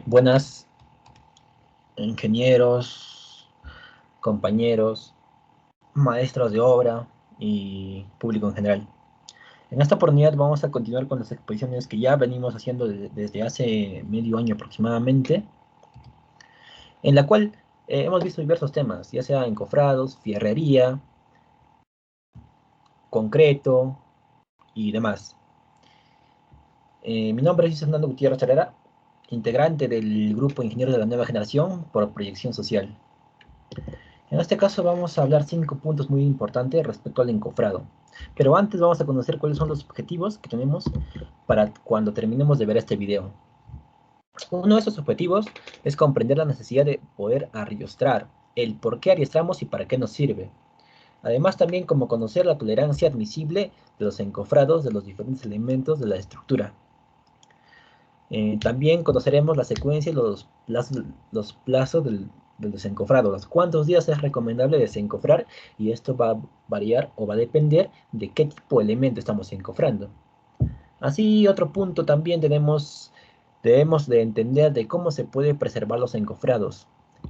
Buenas, ingenieros, compañeros, maestros de obra y público en general. En esta oportunidad vamos a continuar con las exposiciones que ya venimos haciendo desde hace medio año aproximadamente, en la cual hemos visto diversos temas, ya sea encofrados, fierrería, concreto y demás. Mi nombre es Fernando Gutiérrez Charera, integrante del grupo Ingenieros de la Nueva Generación por Proyección Social. En este caso vamos a hablar 5 puntos muy importantes respecto al encofrado. Pero antes vamos a conocer cuáles son los objetivos que tenemos para cuando terminemos de ver este video. Uno de estos objetivos es comprender la necesidad de poder arriostrar, el por qué ariostramos y para qué nos sirve. Además también como conocer la tolerancia admisible de los encofrados de los diferentes elementos de la estructura. También conoceremos la secuencia y los plazos del desencofrado, los cuántos días es recomendable desencofrar, y esto va a variar o va a depender de qué tipo de elemento estamos encofrando. Así, otro punto también debemos de entender de cómo se puede preservar los encofrados,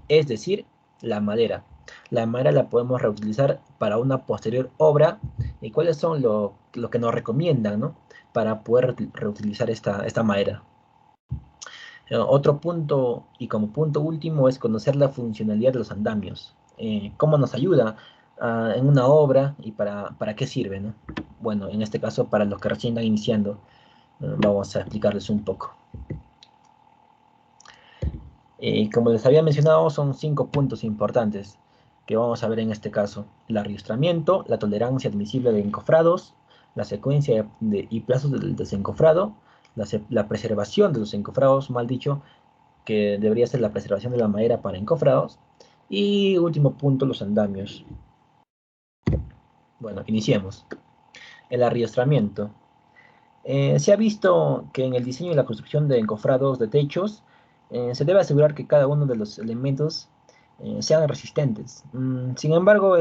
es decir, la madera. La madera la podemos reutilizar para una posterior obra, y cuáles son lo que nos recomiendan, ¿no?, para poder reutilizar esta madera. Otro punto, y como punto último, es conocer la funcionalidad de los andamios. Cómo nos ayuda en una obra y para qué sirve, ¿no? Bueno, en este caso, para los que recién están iniciando, vamos a explicarles un poco. Como les había mencionado, son 5 puntos importantes que vamos a ver en este caso: el arriostramiento, la tolerancia admisible de encofrados, la secuencia y plazos del desencofrado, la preservación de los encofrados, mal dicho, que debería ser la preservación de la madera para encofrados. Y último punto, los andamios. Bueno, iniciemos. El arriostramiento. Se ha visto que en el diseño y la construcción de encofrados de techos se debe asegurar que cada uno de los elementos sean resistentes. Sin embargo,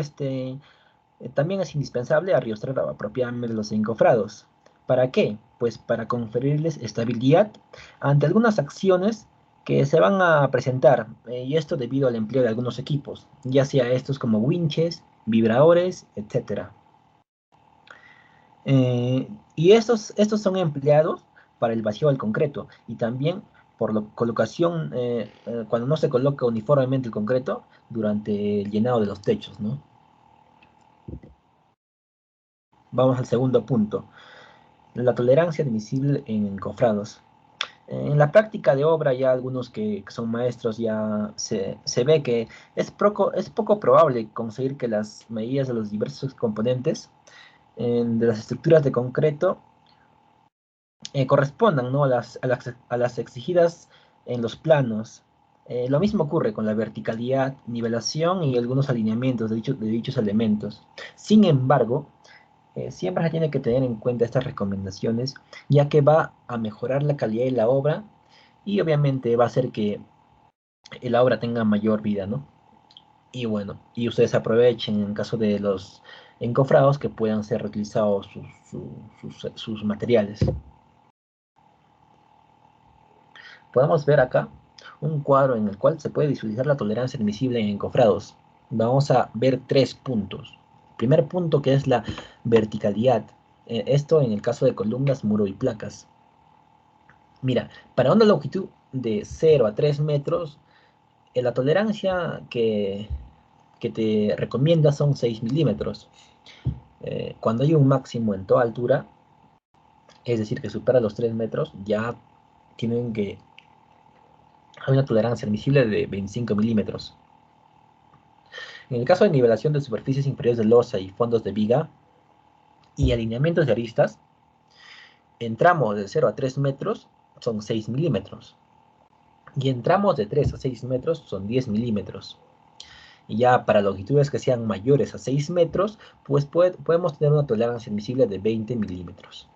también es indispensable arriostrar apropiadamente los encofrados. ¿Para qué? Pues para conferirles estabilidad ante algunas acciones que se van a presentar, y esto debido al empleo de algunos equipos, ya sea estos como winches, vibradores, etc. Y estos son empleados para el vacío del concreto, y también por la colocación, cuando no se coloca uniformemente el concreto durante el llenado de los techos, ¿no? Vamos al segundo punto: la tolerancia admisible en encofrados. En la práctica de obra, ya algunos que son maestros ya se ve que es poco probable conseguir que las medidas de los diversos componentes de las estructuras de concreto correspondan, ¿no?, a las exigidas en los planos. Lo mismo ocurre con la verticalidad, nivelación y algunos alineamientos de dichos elementos. Sin embargo, siempre se tiene que tener en cuenta estas recomendaciones, ya que va a mejorar la calidad de la obra y obviamente va a hacer que la obra tenga mayor vida, ¿no? Y bueno, y ustedes aprovechen en caso de los encofrados que puedan ser reutilizados sus materiales. Podemos ver acá un cuadro en el cual se puede visualizar la tolerancia admisible en encofrados. Vamos a ver 3 puntos. Primer punto, que es la verticalidad. Esto en el caso de columnas, muro y placas. Mira, para una longitud de 0 a 3 metros, la tolerancia que te recomienda son 6 milímetros. Cuando hay un máximo en toda altura, es decir, que supera los 3 metros, ya tienen que hay una tolerancia admisible de 25 milímetros. En el caso de nivelación de superficies inferiores de losa y fondos de viga y alineamientos de aristas, en tramos de 0 a 3 metros son 6 milímetros. Y en tramos de 3 a 6 metros son 10 milímetros. Y ya para longitudes que sean mayores a 6 metros, pues podemos tener una tolerancia admisible de 20 milímetros.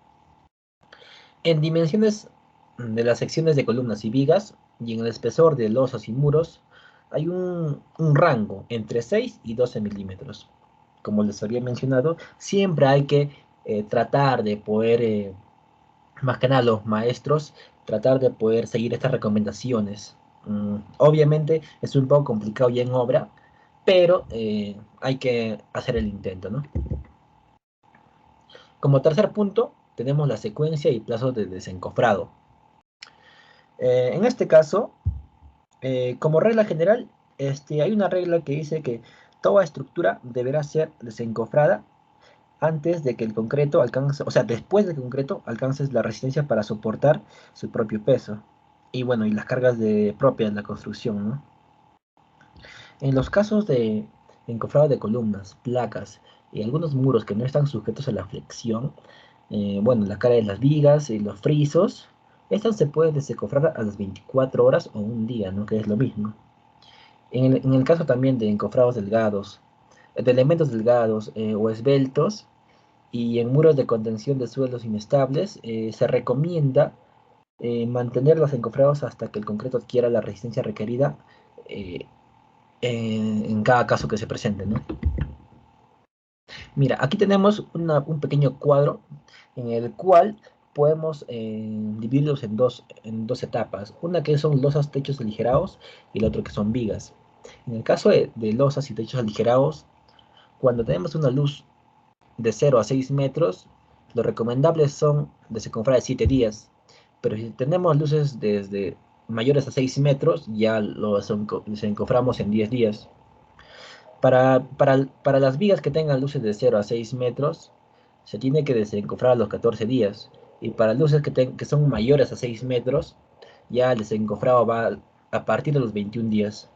En dimensiones de las secciones de columnas y vigas y en el espesor de losas y muros, hay un rango entre 6 y 12 milímetros. Como les había mencionado, siempre hay que tratar de poder, más que nada los maestros, tratar de poder seguir estas recomendaciones. Obviamente es un poco complicado ya en obra, pero hay que hacer el intento, ¿no? Como tercer punto, tenemos la secuencia y plazos de desencofrado. En este caso, como regla general, hay una regla que dice que toda estructura deberá ser desencofrada antes de que el concreto alcance, o sea, después de que el concreto alcance la resistencia para soportar su propio peso. Y bueno, y las cargas propias de la construcción, ¿no? En los casos de encofrado de columnas, placas y algunos muros que no están sujetos a la flexión, bueno, la cara de las vigas y los frisos, estas se pueden desencofrar a las 24 horas o un día, ¿no? Que es lo mismo. En el caso también de encofrados delgados, de elementos delgados o esbeltos, y en muros de contención de suelos inestables, se recomienda mantenerlos encofrados hasta que el concreto adquiera la resistencia requerida eh, en cada caso que se presente, ¿no? Mira, aquí tenemos un pequeño cuadro en el cual podemos dividirlos en dos etapas. Una que son losas, techos aligerados y la otra que son vigas. En el caso de losas y techos aligerados, cuando tenemos una luz de 0 a 6 metros, lo recomendable son desenconfrar de 7 días. Pero si tenemos luces desde mayores a 6 metros, ya lo desencoframos en 10 días. Para las vigas que tengan luces de 0 a 6 metros, se tiene que desencofrar a los 14 días. Y para luces que son mayores a 6 metros, ya el desencofrado va a partir de los 21 días.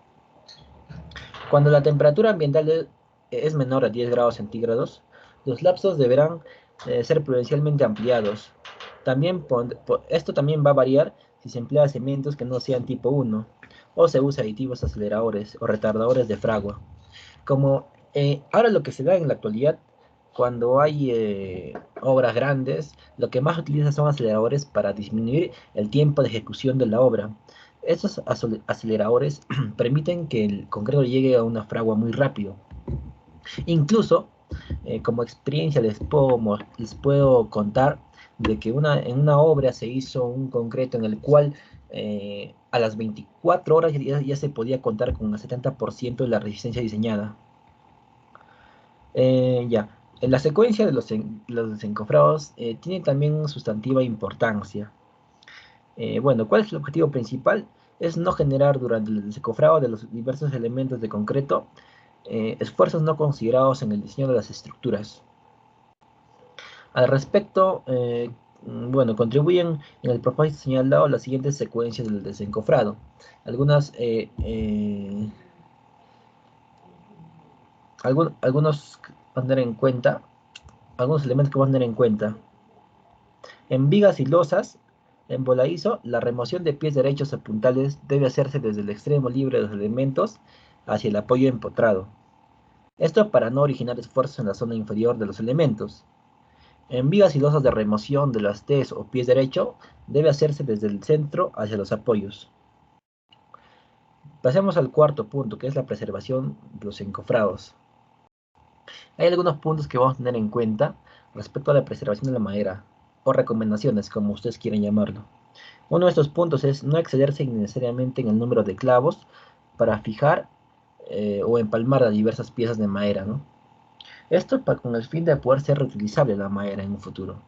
Cuando la temperatura ambiental es menor a 10 grados centígrados, los lapsos deberán ser prudencialmente ampliados. Esto también va a variar si se emplea cementos que no sean tipo 1 o se usa aditivos aceleradores o retardadores de fragua. Como ahora lo que se da en la actualidad, cuando hay obras grandes, lo que más utiliza son aceleradores para disminuir el tiempo de ejecución de la obra. Estos aceleradores permiten que el concreto llegue a una fragua muy rápido. Incluso, como experiencia les puedo contar de que en una obra se hizo un concreto en el cual a las 24 horas ya se podía contar con el 70% de la resistencia diseñada. Ya, en la secuencia de los desencofrados tiene también sustantiva importancia. Bueno, ¿cuál es el objetivo principal? Es no generar durante el desencofrado de los diversos elementos de concreto esfuerzos no considerados en el diseño de las estructuras. Al respecto, bueno, contribuyen en el propósito señalado las siguientes secuencias del desencofrado. Algunas, algunos a tener en cuenta, algunos elementos que van a tener en cuenta. En vigas y losas, en voladizo, la remoción de pies derechos o puntales debe hacerse desde el extremo libre de los elementos hacia el apoyo empotrado. Esto para no originar esfuerzos en la zona inferior de los elementos. En vigas y losas de remoción de las T's o pies derecho, debe hacerse desde el centro hacia los apoyos. Pasemos al cuarto punto, que es la preservación de los encofrados. Hay algunos puntos que vamos a tener en cuenta respecto a la preservación de la madera, o recomendaciones, como ustedes quieren llamarlo. Uno de estos puntos es no excederse innecesariamente en el número de clavos para fijar o empalmar las diversas piezas de madera, ¿no? Esto con el fin de poder ser reutilizable la madera en un futuro.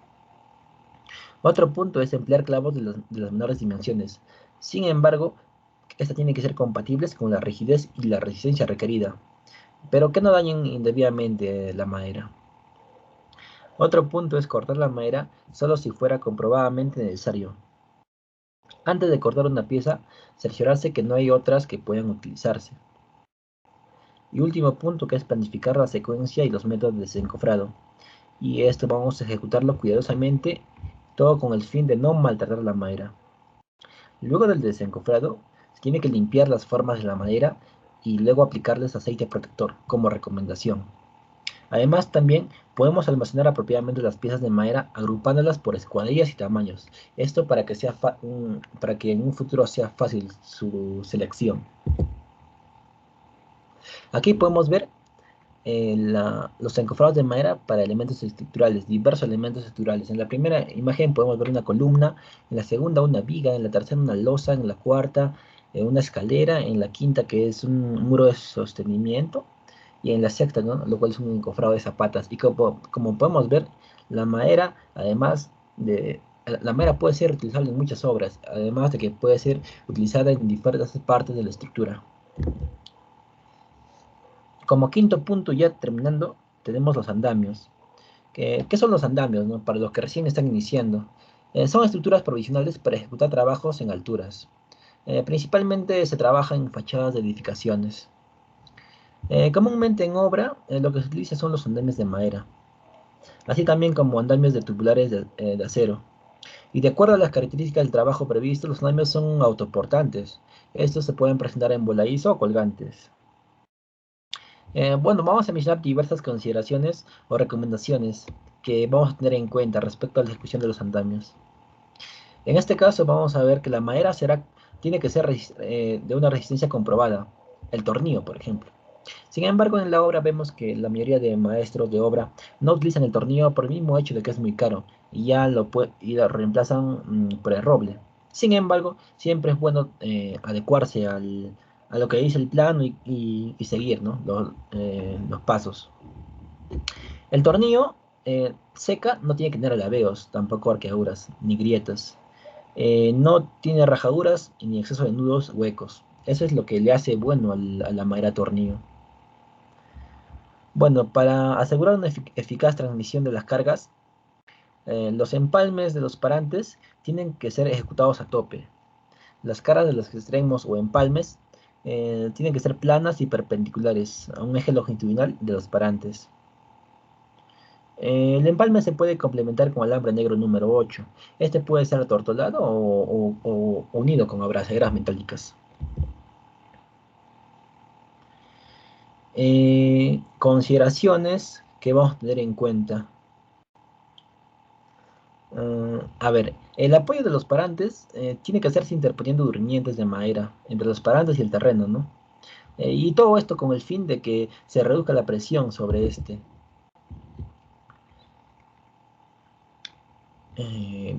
Otro punto es emplear clavos de las menores dimensiones. Sin embargo, estas tienen que ser compatibles con la rigidez y la resistencia requerida, pero que no dañen indebidamente la madera. Otro punto es cortar la madera solo si fuera comprobadamente necesario. Antes de cortar una pieza, cerciorarse que no hay otras que puedan utilizarse. Y último punto, que es planificar la secuencia y los métodos de desencofrado. Y esto vamos a ejecutarlo cuidadosamente, todo con el fin de no maltratar la madera. Luego del desencofrado, se tiene que limpiar las formas de la madera y luego aplicarles aceite protector como recomendación. Además, también podemos almacenar apropiadamente las piezas de madera agrupándolas por escuadrillas y tamaños. Esto para que en un futuro sea fácil su selección. Aquí podemos ver los encofrados de madera para elementos estructurales, diversos elementos estructurales. En la primera imagen podemos ver una columna, en la segunda una viga, en la tercera una losa, en la cuarta una escalera, en la quinta que es un muro de sostenimiento, y en la sexta, ¿no? Lo cual es un encofrado de zapatas. Y como podemos ver, la madera, además de... La madera puede ser utilizable en muchas obras, además de que puede ser utilizada en diferentes partes de la estructura. Como quinto punto, ya terminando, tenemos los andamios. ¿Qué son los andamios, no? Para los que recién están iniciando. Son estructuras provisionales para ejecutar trabajos en alturas. Principalmente se trabaja en fachadas de edificaciones. Comúnmente en obra, lo que se utiliza son los andamios de madera, así también como andamios de tubulares de acero. Y de acuerdo a las características del trabajo previsto, los andamios son autoportantes. Estos se pueden presentar en voladizo o colgantes. Bueno, vamos a mencionar diversas consideraciones o recomendaciones que vamos a tener en cuenta respecto a la ejecución de los andamios. En este caso vamos a ver que la madera tiene que ser de una resistencia comprobada, el tornillo, por ejemplo. Sin embargo, en la obra vemos que la mayoría de maestros de obra no utilizan el tornillo por el mismo hecho de que es muy caro y ya lo reemplazan por el roble. Sin embargo, siempre es bueno adecuarse a lo que dice el plano y seguir, ¿no? Los pasos. El tornillo seca no tiene que tener alabeos, tampoco arqueaduras, ni grietas. No tiene rajaduras ni exceso de nudos huecos. Eso es lo que le hace bueno a la madera tornillo. Bueno, para asegurar una eficaz transmisión de las cargas, los empalmes de los parantes tienen que ser ejecutados a tope. Las caras de los extremos o empalmes tienen que ser planas y perpendiculares a un eje longitudinal de los parantes. El empalme se puede complementar con alambre negro número 8. Este puede ser atortolado o unido con abrazaderas metálicas. Consideraciones que vamos a tener en cuenta. A ver, el apoyo de los parantes tiene que hacerse interponiendo durmientes de madera entre los parantes y el terreno, ¿no? Y todo esto con el fin de que se reduzca la presión sobre este.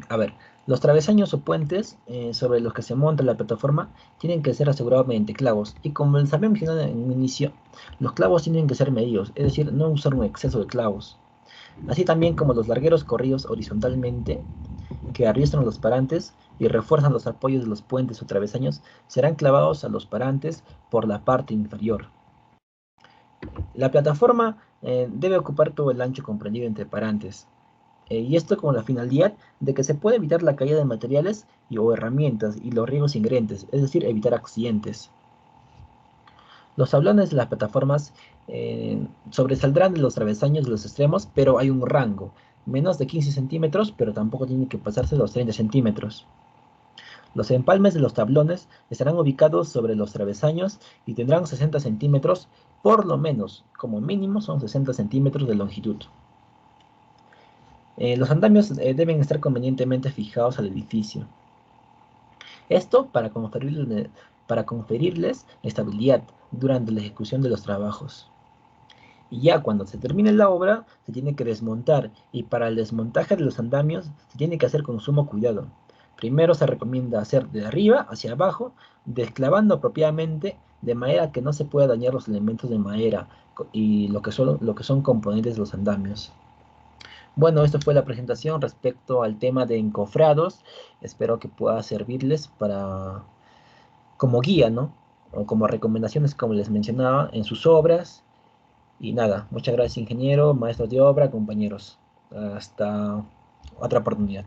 A ver, los travesaños o puentes sobre los que se monta la plataforma tienen que ser asegurados mediante clavos. Y como les había mencionado en un inicio, los clavos tienen que ser medidos, es decir, no usar un exceso de clavos. Así también como los largueros corridos horizontalmente que arrastran los parantes y refuerzan los apoyos de los puentes o travesaños serán clavados a los parantes por la parte inferior. La plataforma debe ocupar todo el ancho comprendido entre parantes, y esto con la finalidad de que se pueda evitar la caída de materiales o herramientas y los riesgos inherentes, es decir, evitar accidentes. Los tablones de las plataformas sobresaldrán de los travesaños de los extremos, pero hay un rango, menos de 15 centímetros, pero tampoco tiene que pasarse los 30 centímetros. Los empalmes de los tablones estarán ubicados sobre los travesaños y tendrán 60 centímetros, por lo menos, como mínimo son 60 centímetros de longitud. Los andamios deben estar convenientemente fijados al edificio. Esto para conferirles estabilidad durante la ejecución de los trabajos. Y ya cuando se termine la obra, se tiene que desmontar, y para el desmontaje de los andamios se tiene que hacer con sumo cuidado. Primero se recomienda hacer de arriba hacia abajo, desclavando apropiadamente, de manera que no se pueda dañar los elementos de madera y lo que son componentes de los andamios. Bueno, esto fue la presentación respecto al tema de encofrados. Espero que pueda servirles como guía, ¿no? O como recomendaciones, como les mencionaba, en sus obras. Y nada, muchas gracias ingeniero, maestros de obra, compañeros. Hasta otra oportunidad.